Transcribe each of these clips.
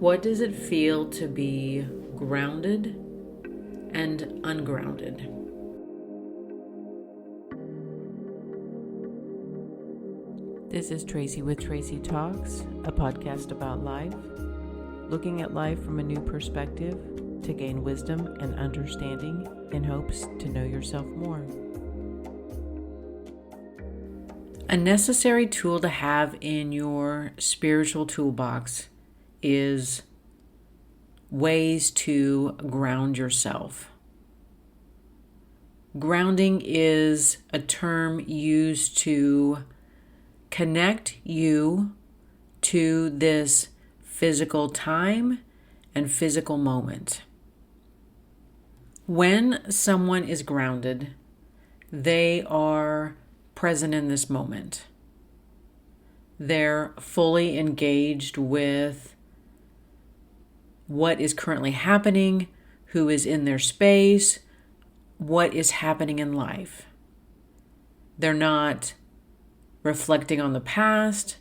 What does it feel to be grounded and ungrounded? This is Tracy with Tracy Talks, a podcast about life, looking at life from a new perspective to gain wisdom and understanding in hopes to know yourself more. A necessary tool to have in your spiritual toolbox is ways to ground yourself. Grounding is a term used to connect you to this physical time and physical moment. When someone is grounded, they are present in this moment. They're fully engaged with what is currently happening, who is in their space, what is happening in life. They're not reflecting on the past.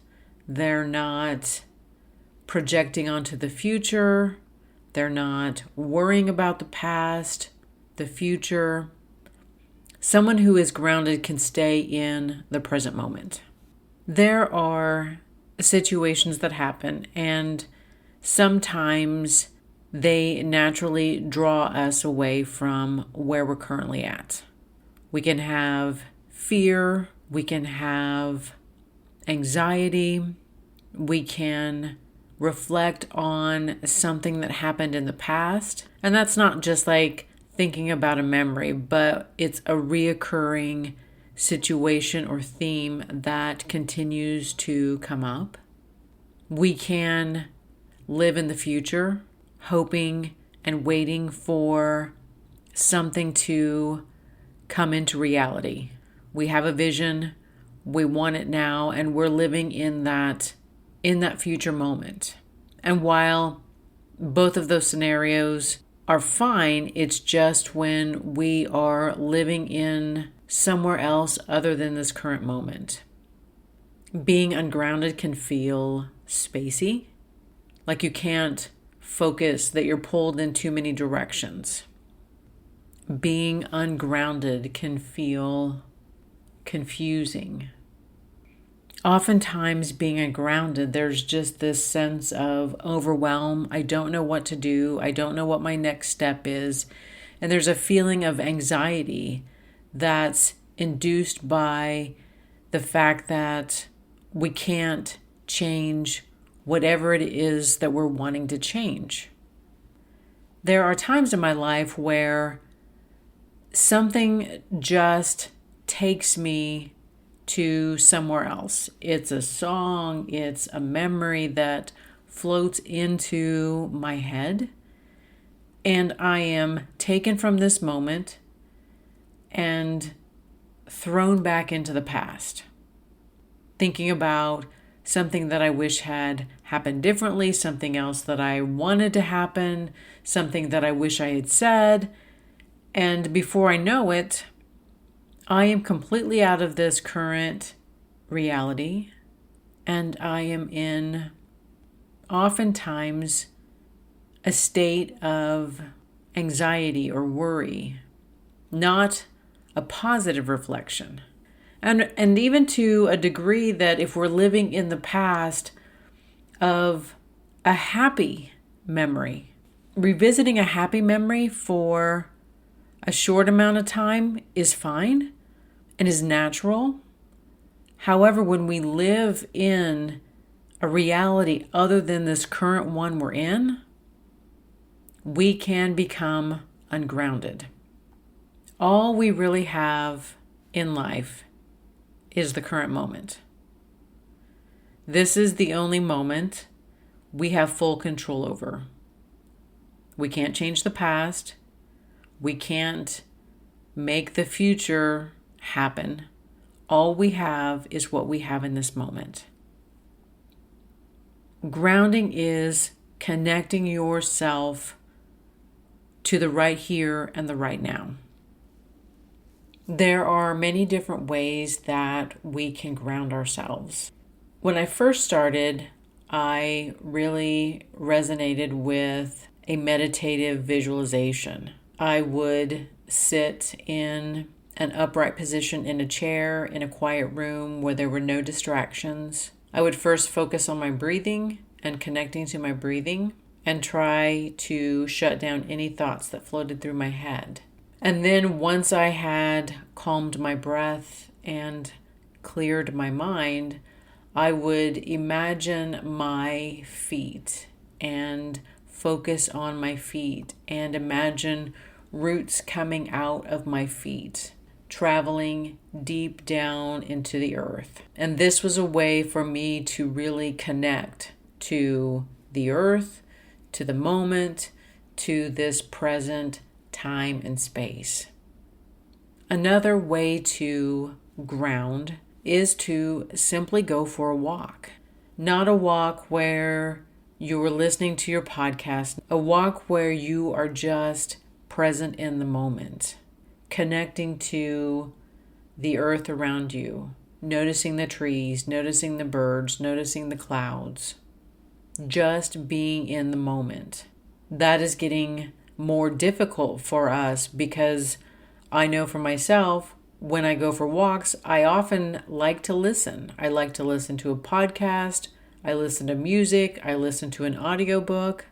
They're not projecting onto the future. They're not worrying about the past, the future. Someone who is grounded can stay in the present moment. There are situations that happen, and sometimes they naturally draw us away from where we're currently at. We can have fear, we can have anxiety, we can reflect on something that happened in the past. And that's not just like thinking about a memory, but it's a reoccurring situation or theme that continues to come up. We can live in the future, hoping and waiting for something to come into reality. We have a vision, we want it now, and we're living in that future moment. And while both of those scenarios are fine, it's just when we are living in somewhere else other than this current moment. Being ungrounded can feel spacey, like you can't focus, that you're pulled in too many directions. Being ungrounded can feel confusing. Oftentimes, being ungrounded, there's just this sense of overwhelm. I don't know what to do. I don't know what my next step is. And there's a feeling of anxiety that's induced by the fact that we can't change whatever it is that we're wanting to change. There are times in my life where something just takes me to somewhere else. It's a song, it's a memory that floats into my head, and I am taken from this moment and thrown back into the past, thinking about something that I wish had happened differently, something else that I wanted to happen, something that I wish I had said. And before I know it, I am completely out of this current reality, and I am in, oftentimes, a state of anxiety or worry, not a positive reflection. And even to a degree that if we're living in the past of a happy memory, revisiting a happy memory for a short amount of time is fine and is natural. However, when we live in a reality other than this current one we're in, we can become ungrounded. All we really have in life is the current moment. This is the only moment we have full control over. We can't change the past. We can't make the future happen. All we have is what we have in this moment. Grounding is connecting yourself to the right here and the right now. There are many different ways that we can ground ourselves. When I first started, I really resonated with a meditative visualization. I would sit in an upright position in a chair in a quiet room where there were no distractions. I would first focus on my breathing and connecting to my breathing and try to shut down any thoughts that floated through my head. And then once I had calmed my breath and cleared my mind, I would imagine my feet and focus on my feet and imagine roots coming out of my feet, traveling deep down into the earth. And this was a way for me to really connect to the earth, to the moment, to this present time and space. Another way to ground is to simply go for a walk. Not a walk where you are listening to your podcast, a walk where you are just present in the moment, connecting to the earth around you, noticing the trees, noticing the birds, noticing the clouds, just being in the moment. That is getting more difficult for us because I know for myself, when I go for walks, I often like to listen. I like to listen to a podcast, I listen to music, I listen to an audiobook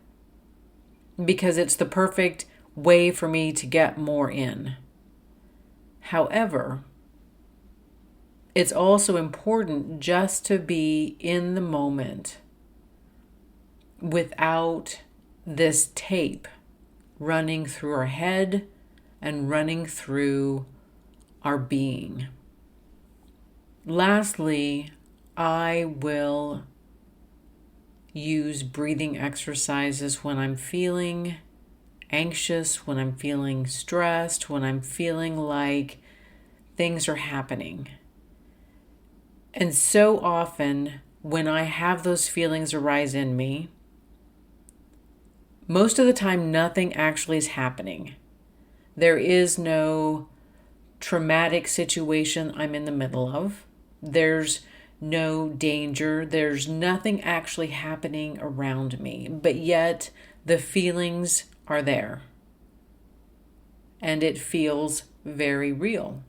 because it's the perfect way for me to get more in. However, it's also important just to be in the moment without this tape running through our head and running through our being. Lastly, I will use breathing exercises when I'm feeling anxious, when I'm feeling stressed, when I'm feeling like things are happening. And so often when I have those feelings arise in me, most of the time nothing actually is happening. There is no traumatic situation I'm in the middle of. There's no danger. There's nothing actually happening around me, but yet the feelings are there. And it feels very real.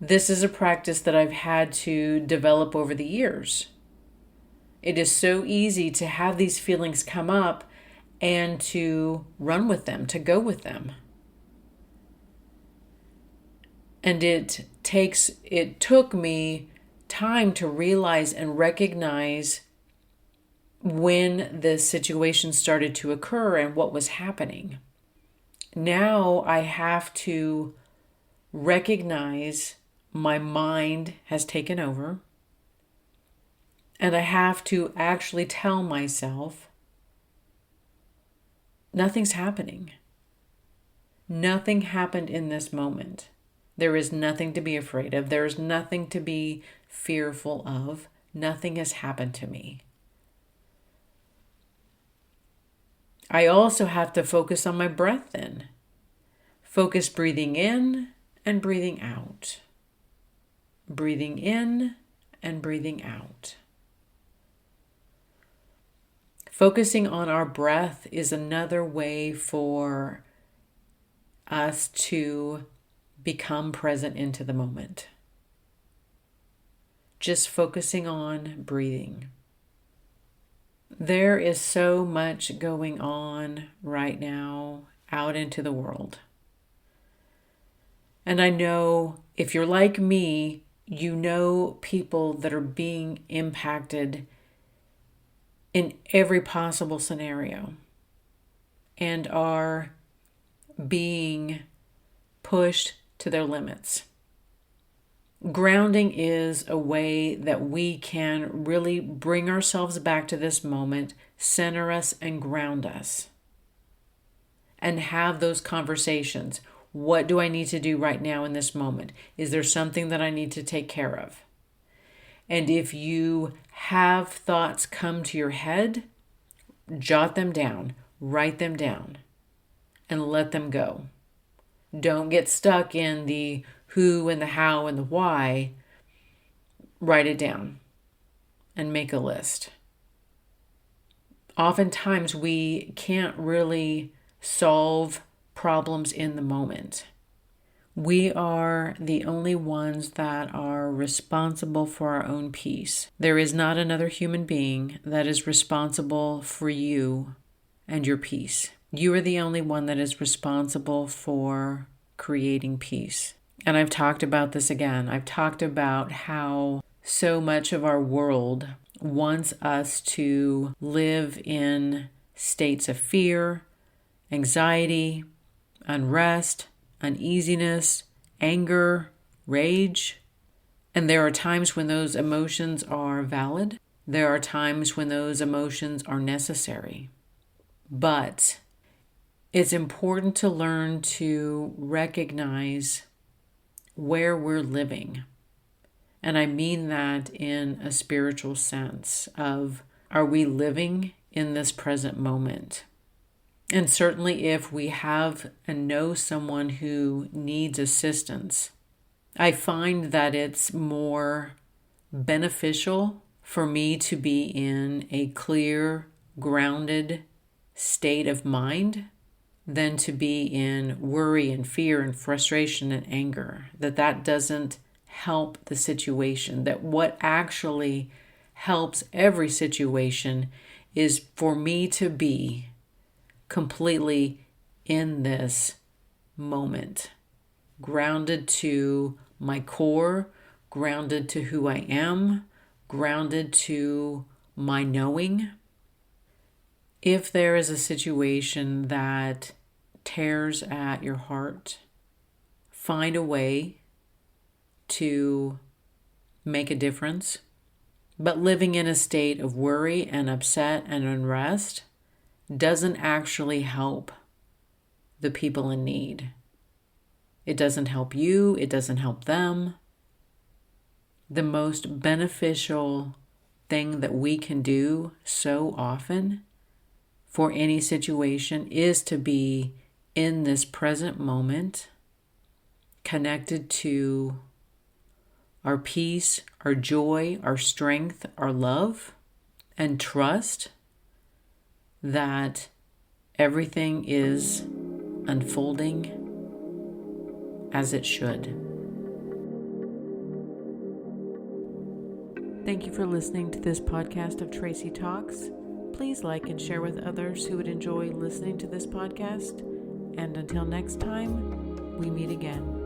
This is a practice that I've had to develop over the years. It is so easy to have these feelings come up and to run with them, to go with them. And it took me time to realize and recognize when the situation started to occur and what was happening. Now I have to recognize my mind has taken over, and I have to actually tell myself, nothing's happening. Nothing happened in this moment. There is nothing to be afraid of. There is nothing to be fearful of. Nothing has happened to me. I also have to focus on my breath then. Focus breathing in and breathing out. Breathing in and breathing out. Focusing on our breath is another way for us to become present into the moment. Just focusing on breathing. There is so much going on right now out into the world. And I know if you're like me, you know people that are being impacted in every possible scenario and are being pushed to their limits. Grounding is a way that we can really bring ourselves back to this moment, center us and ground us, and have those conversations. What do I need to do right now in this moment? Is there something that I need to take care of? And if you have thoughts come to your head, jot them down, write them down, and let them go. Don't get stuck in the who and the how and the why. Write it down. and make a list. Oftentimes we can't really solve problems in the moment. We are the only ones that are responsible for our own peace. There is not another human being that is responsible for you and your peace. You are the only one that is responsible for creating peace. And I've talked about this again. I've talked about how so much of our world wants us to live in states of fear, anxiety, unrest, uneasiness, anger, rage. And there are times when those emotions are valid. There are times when those emotions are necessary. But it's important to learn to recognize where we're living. And I mean that in a spiritual sense of, are we living in this present moment? And certainly if we have and know someone who needs assistance, I find that it's more beneficial for me to be in a clear, grounded state of mind than to be in worry and fear and frustration and anger. That doesn't help the situation. That what actually helps every situation is for me to be completely in this moment, grounded to my core, grounded to who I am, grounded to my knowing. If there is a situation that tears at your heart, find a way to make a difference. But living in a state of worry and upset and unrest doesn't actually help the people in need. It doesn't help you. It doesn't help them. The most beneficial thing that we can do so often for any situation is to be in this present moment, connected to our peace, our joy, our strength, our love, and trust that everything is unfolding as it should. Thank you for listening to this podcast of Tracy Talks. Please like and share with others who would enjoy listening to this podcast. And until next time, we meet again.